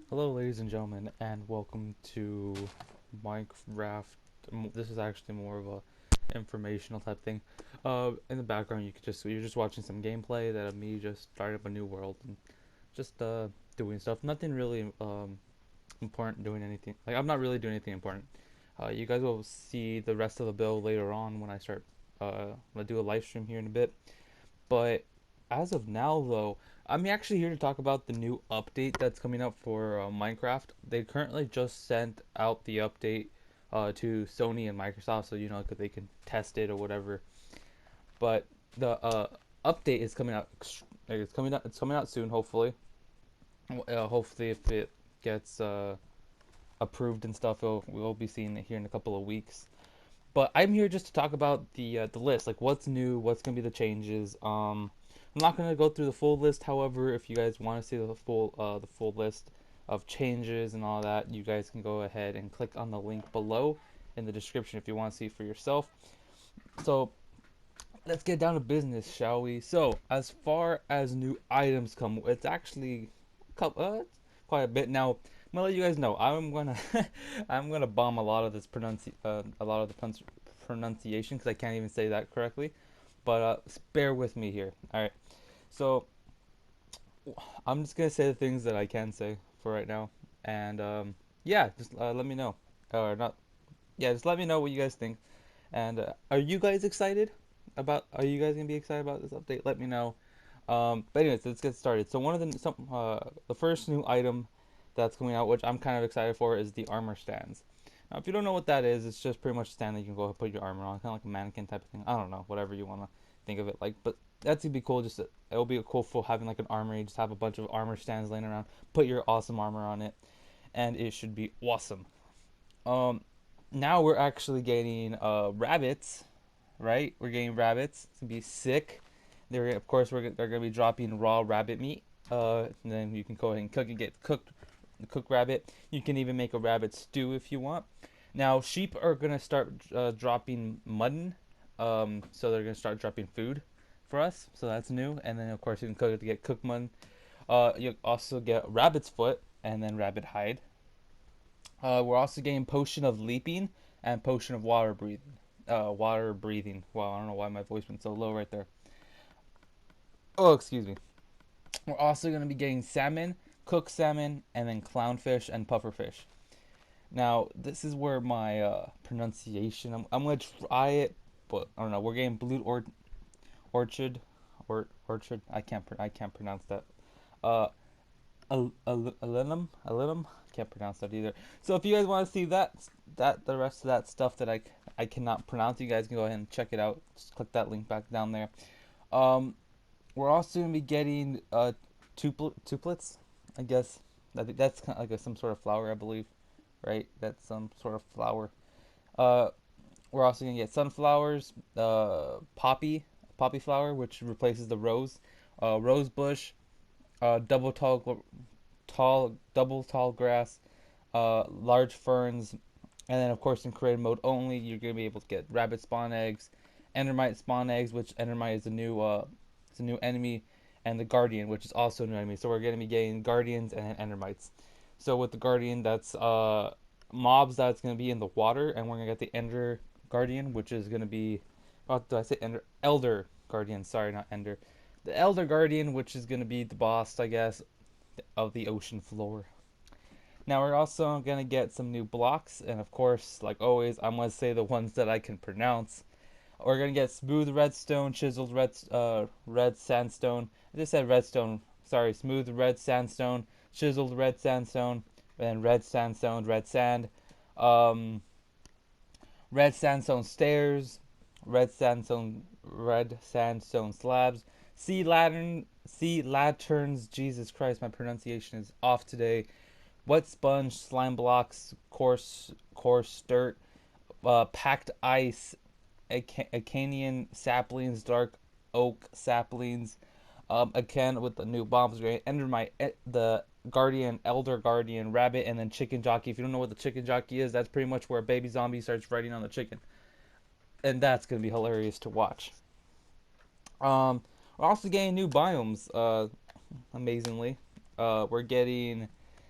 Hello, ladies and gentlemen, and welcome to Minecraft. This is actually more of a informational type thing. In the background, you're just watching some gameplay that of me just starting up a new world and just doing stuff. Nothing really important. Doing anything like I'm not really doing anything important. You guys will see the rest of the build later on when I start. I'm gonna do a live stream here in a bit. But as of now, though, I'm actually here to talk about the new update that's coming up for Minecraft. They currently just sent out the update to Sony and Microsoft, so they can test it or whatever. But the update is coming out. It's coming out. It's coming out soon, hopefully. Hopefully, if it gets approved and stuff, we'll be seeing it here in a couple of weeks. But I'm here just to talk about the list, like what's new, what's gonna be the changes. I'm not gonna go through the full list. However, if you guys want to see the full list of changes and all that, you guys can go ahead and click on the link below in the description if you want to see for yourself. So let's get down to business, shall we? So as far as new items come, it's actually quite a bit. Now I'm gonna let you guys know I'm gonna I'm gonna bomb a lot of this pronunciation because I can't even say that correctly. But bear with me here. All right. So I'm just gonna say the things that I can say for right now, and yeah, just let me know, or not. Yeah, just let me know what you guys think. And are you guys excited about? Are you guys gonna be excited about this update? Let me know. But anyways, let's get started. So one of the first new item that's coming out, which I'm kind of excited for, is the armor stands. Now, if you don't know what that is, it's just pretty much a stand that you can go and put your armor on, kind of like a mannequin type of thing. I don't know, whatever you want to think of it like. But that's gonna be cool. It'll be cool for having like an armory. Just have a bunch of armor stands laying around. Put your awesome armor on it, and it should be awesome. Um, Now we're actually getting rabbits, right? We're getting rabbits. It's gonna be sick. They're gonna be dropping raw rabbit meat. And then you can go ahead and cook and get cooked rabbit. You can even make a rabbit stew if you want. Now sheep are gonna start dropping mutton. So they're gonna start dropping food for us. So that's new. And then of course you can cook it to get cooked mutton. You also get rabbit's foot and then rabbit hide. We're also getting potion of leaping and potion of water breathing. Water breathing. Wow, I don't know why my voice went so low right there. Oh, excuse me. We're also going to be getting salmon, cooked salmon, and then clownfish and pufferfish. Now, this is where my pronunciation. I'm going to try it, but I don't know. We're getting orchard, orchard. I can't pronounce that. Uh, alinum. Can't pronounce that either. So if you guys want to see the rest of that stuff that I cannot pronounce, you guys can go ahead and check it out. Just click that link back down there. Um, we're also gonna be getting tuplets. I guess I think that's kind of like some sort of flower, I believe. Right? That's some sort of flower. Uh, we're also gonna get sunflowers, poppy flower, which replaces the rose, rose bush, double tall grass, large ferns, and then of course in creative mode only, you're gonna be able to get rabbit spawn eggs, endermite spawn eggs, which endermite is a new enemy, and the guardian, which is also a new enemy. So we're gonna be getting guardians and endermites. So with the guardian, that's mobs that's gonna be in the water, and we're gonna get the ender guardian, which is gonna be, what did I say? Elder guardian. Sorry, not ender. The elder guardian, which is gonna be the boss, I guess, of the ocean floor. Now we're also gonna get some new blocks, and of course, like always, I'm gonna say the ones that I can pronounce. We're gonna get smooth redstone, chiseled red sandstone. I just said redstone. Sorry, smooth red sandstone, chiseled red sandstone, and red sandstone, red sand. Um, Red sandstone stairs, red sandstone slabs, sea lanterns. Jesus Christ, my pronunciation is off today. Wet sponge, slime blocks, coarse dirt, packed ice, Acanian saplings, dark oak saplings. Again with the new bombs, great. Endermite, the guardian, elder guardian, rabbit, and then chicken jockey. If you don't know what the chicken jockey is, that's pretty much where a baby zombie starts riding on the chicken, and that's gonna be hilarious to watch. We're also getting new biomes. Amazingly, we're getting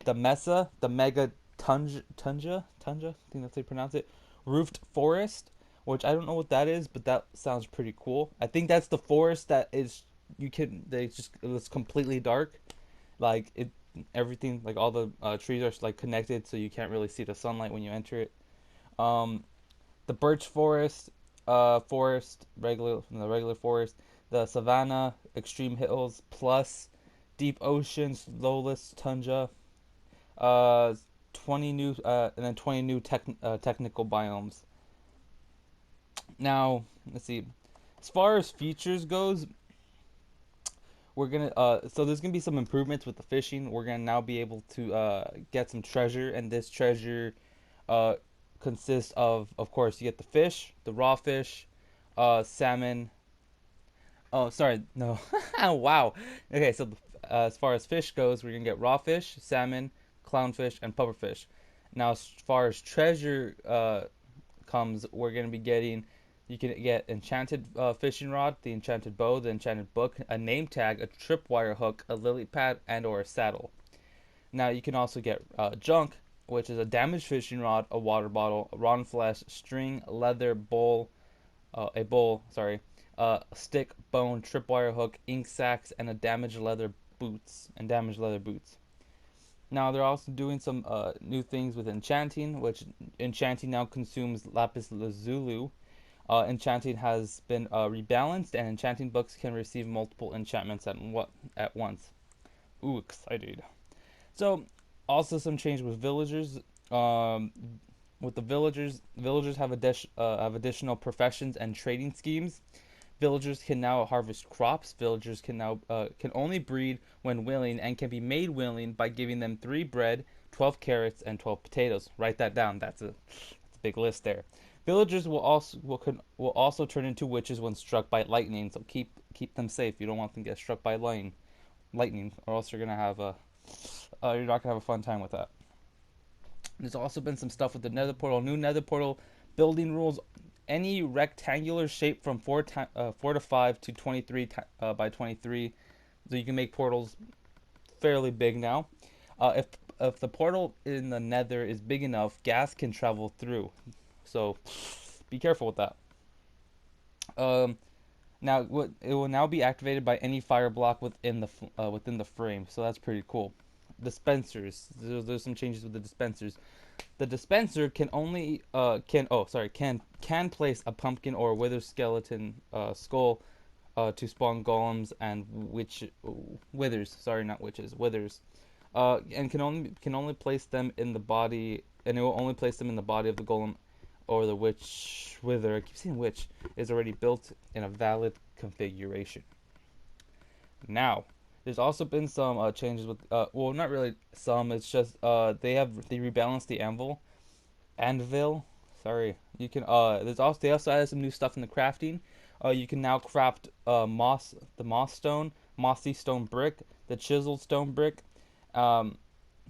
the Mega Tunja, I think that's how you pronounce it, Roofed Forest, which I don't know what that is, but that sounds pretty cool. I think that's the forest that is it's completely dark, like it everything like all the trees are like connected, so you can't really see the sunlight when you enter it. Um, the birch forest, the regular forest, the savanna, extreme hills, plus deep oceans, lowless tundra, uh, 20 new and then 20 new technical biomes. Now, let's see. As far as features goes, we're gonna so there's gonna be some improvements with the fishing. We're gonna now be able to get some treasure, and this treasure uh consists of course you get the fish, the raw fish, salmon. Oh, sorry, no. Wow. Okay, so as far as fish goes, we're gonna get raw fish, salmon, clownfish, and pufferfish. Now, as far as treasure comes, we're gonna be getting. You can get enchanted fishing rod, the enchanted bow, the enchanted book, a name tag, a tripwire hook, a lily pad, and/or a saddle. Now you can also get junk, which is a damaged fishing rod, a water bottle, a rotten flesh, string, leather, a bowl, sorry, stick, bone, tripwire hook, ink sacs, and a damaged leather boots. Now they're also doing some new things with enchanting, which enchanting now consumes lapis lazuli. Enchanting has been rebalanced, and enchanting books can receive multiple enchantments at once. Ooh, excited! So, also some change with villagers. Um, with the villagers have additional professions and trading schemes. Villagers can now harvest crops. Villagers can only breed when willing and can be made willing by giving them 3 bread, 12 carrots, and 12 potatoes. Write that down. That's a big list there. Villagers will also turn into witches when struck by lightning. So keep them safe. You don't want them to get struck by lightning, or else you're not gonna have a fun time with that. There's also been some stuff with the Nether Portal. New Nether Portal building rules: any rectangular shape from 4 to 5 to 23 by 23. So you can make portals fairly big now. If the portal in the Nether is big enough, gas can travel through. So be careful with that. Um, Now it will now be activated by any fire block within the frame. So that's pretty cool. Dispensers. There's some changes with the dispensers. The dispenser can only can place a pumpkin or a wither skeleton skull to spawn golems and withers. Sorry, not witches, withers. And can only place them in the body, and it will only place them in the body of the golem or the wither. I keep saying witch is already built in a valid configuration. Now, there's also been some changes with well, not really some. It's just they rebalanced the anvil. Sorry, you can they also added some new stuff in the crafting. You can now craft moss stone, mossy stone brick, the chiseled stone brick. Um,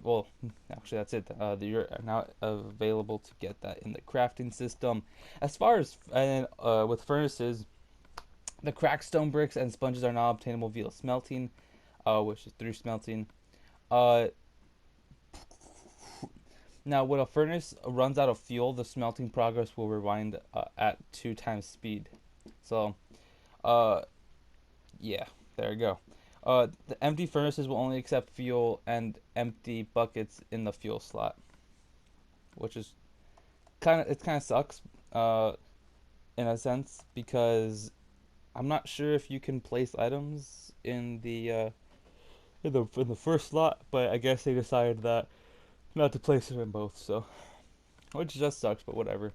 well, actually that's it. You're now available to get that in the crafting system. As far as with furnaces, the cracked stone bricks and sponges are now obtainable via smelting, which is through smelting. Uh, Now, when a furnace runs out of fuel, the smelting progress will rewind at 2 times speed. So, uh, yeah, there you go. The empty furnaces will only accept fuel and empty buckets in the fuel slot, which is kind of sucks, in a sense, because I'm not sure if you can place items in the first slot, but I guess they decided that not to place it in both, so which just sucks, but whatever.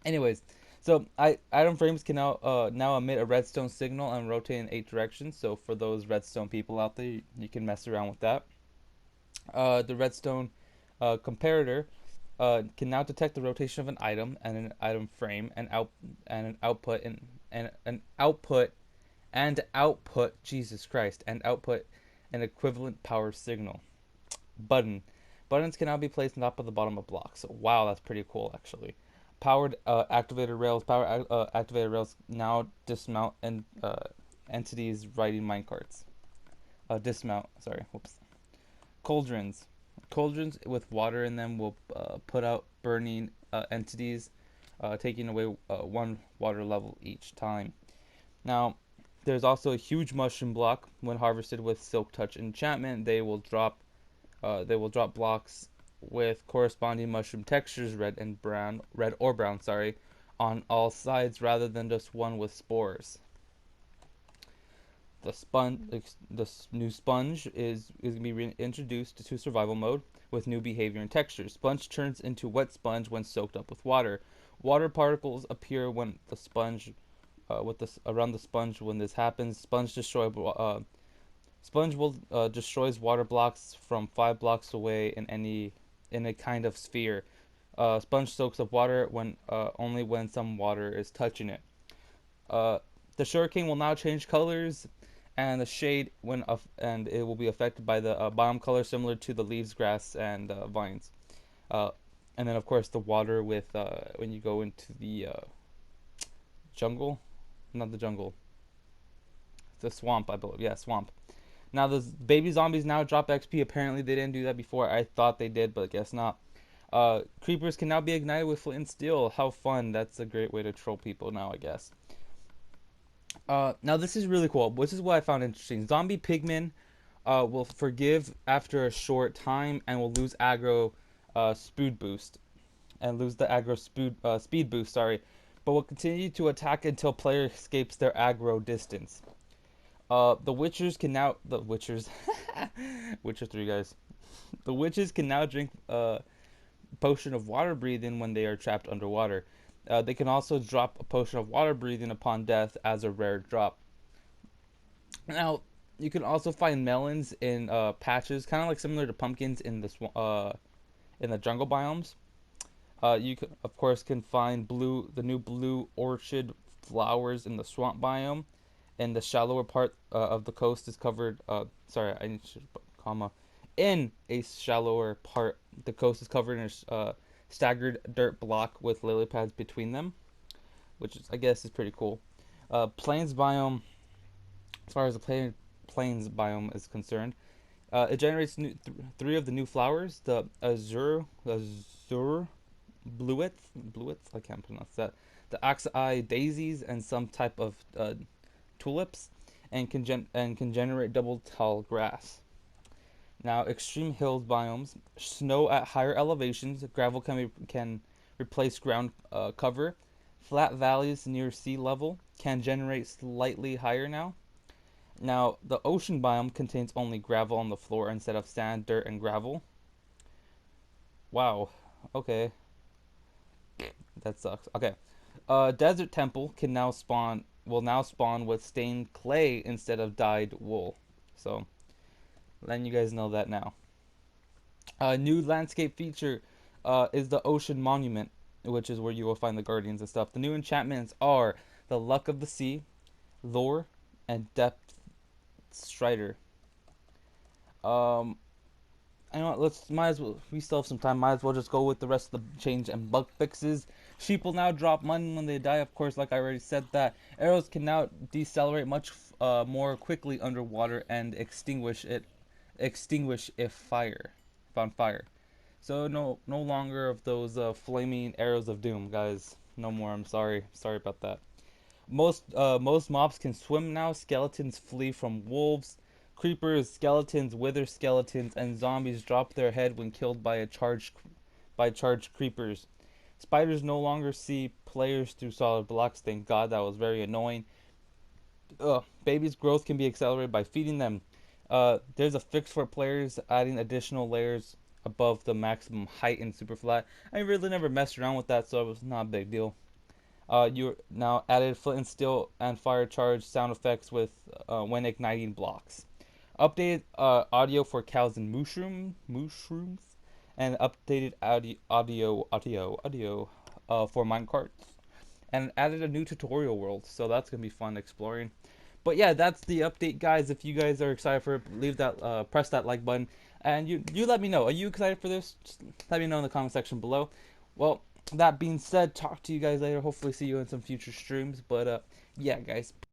Anyways, so item frames can now emit a redstone signal and rotate in 8 directions. So for those redstone people out there, you can mess around with that. The redstone comparator can now detect the rotation of an item and an item frame and an output and an output and output Jesus Christ and output an equivalent power signal. Button. Buttons can now be placed on top of the bottom of blocks. So, wow, that's pretty cool, actually. Power activated rails now dismount and entities riding minecarts. Dismount. Sorry, whoops. Cauldrons. Cauldrons with water in them will put out burning entities, taking away one water level each time. Now, there's also a huge mushroom block. When harvested with Silk Touch enchantment, they will drop blocks with corresponding mushroom textures, red or brown, sorry, on all sides rather than just one with spores. The new sponge is gonna be reintroduced to survival mode with new behavior and texture. Sponge turns into wet sponge when soaked up with water. Water particles appear when the sponge with this around the sponge. When this happens, sponge will destroys water blocks from 5 blocks away in a kind of sphere. Sponge soaks up water when only when some water is touching it. Uh, the sugarcane will now change colors, and the shade and it will be affected by the biome color, similar to the leaves, grass, and vines. Uh, and then of course the water with when you go into the jungle, not the jungle, the swamp, I believe. Yeah, swamp. Now the baby zombies now drop XP. Apparently they didn't do that before. I thought they did, but I guess not. Creepers can now be ignited with flint and steel. How fun! That's a great way to troll people now, I guess. Now this is really cool. This is what I found interesting. Zombie pigmen will forgive after a short time and will lose aggro speed boost and lose the aggro speed boost. Sorry, but will continue to attack until player escapes their aggro distance. The Witchers, Witcher 3 guys. The witches can now drink potion of water breathing when they are trapped underwater. They can also drop a potion of water breathing upon death as a rare drop. Now, you can also find melons in patches, kind of like similar to pumpkins in the jungle biomes. You can, of course, can find the new blue orchid flowers in the swamp biome, and the shallower part of the coast is covered. Sorry, I need to put comma. In a shallower part, the coast is covered in a staggered dirt block with lily pads between them, which I guess is pretty cool. Plains biome, as far as the plains biome is concerned, it generates three of the new flowers: the azure bluets. I can't pronounce that. The oxeye daisies and some type of tulips, and can generate double tall grass. Now, extreme hills biomes, snow at higher elevations, gravel can replace ground cover. Flat valleys near sea level can generate slightly higher now. Now, the ocean biome contains only gravel on the floor instead of sand, dirt, and gravel. Wow. Okay. That sucks. Okay. Desert temple will now spawn with stained clay instead of dyed wool. So, letting you guys know that now. A new landscape feature is the Ocean Monument, which is where you will find the guardians and stuff. The new enchantments are the Luck of the Sea, Lore, and Depth Strider. Um, I know. Might as well. We still have some time. Might as well just go with the rest of the change and bug fixes. Sheep will now drop money when they die. Of course, like I already said, that arrows can now decelerate much more quickly underwater and extinguish if on fire. So no longer of those flaming arrows of doom, guys. No more. I'm sorry about that. Most mobs can swim now. Skeletons flee from wolves. Creepers, skeletons, wither skeletons, and zombies drop their head when killed by charged creepers. Spiders no longer see players through solid blocks. Thank God, that was very annoying. Babies' growth can be accelerated by feeding them. There's a fix for players adding additional layers above the maximum height in Superflat. I really never messed around with that, so it was not a big deal. You now added flint and steel and fire charge sound effects with when igniting blocks. Updated audio for cows and mushrooms, and updated audio for minecarts, and added a new tutorial world. So that's gonna be fun exploring. But yeah, that's the update, guys. If you guys are excited for it, leave that, press that like button, and you let me know. Are you excited for this? Just let me know in the comment section below. Well, that being said, talk to you guys later. Hopefully, see you in some future streams. But yeah, guys.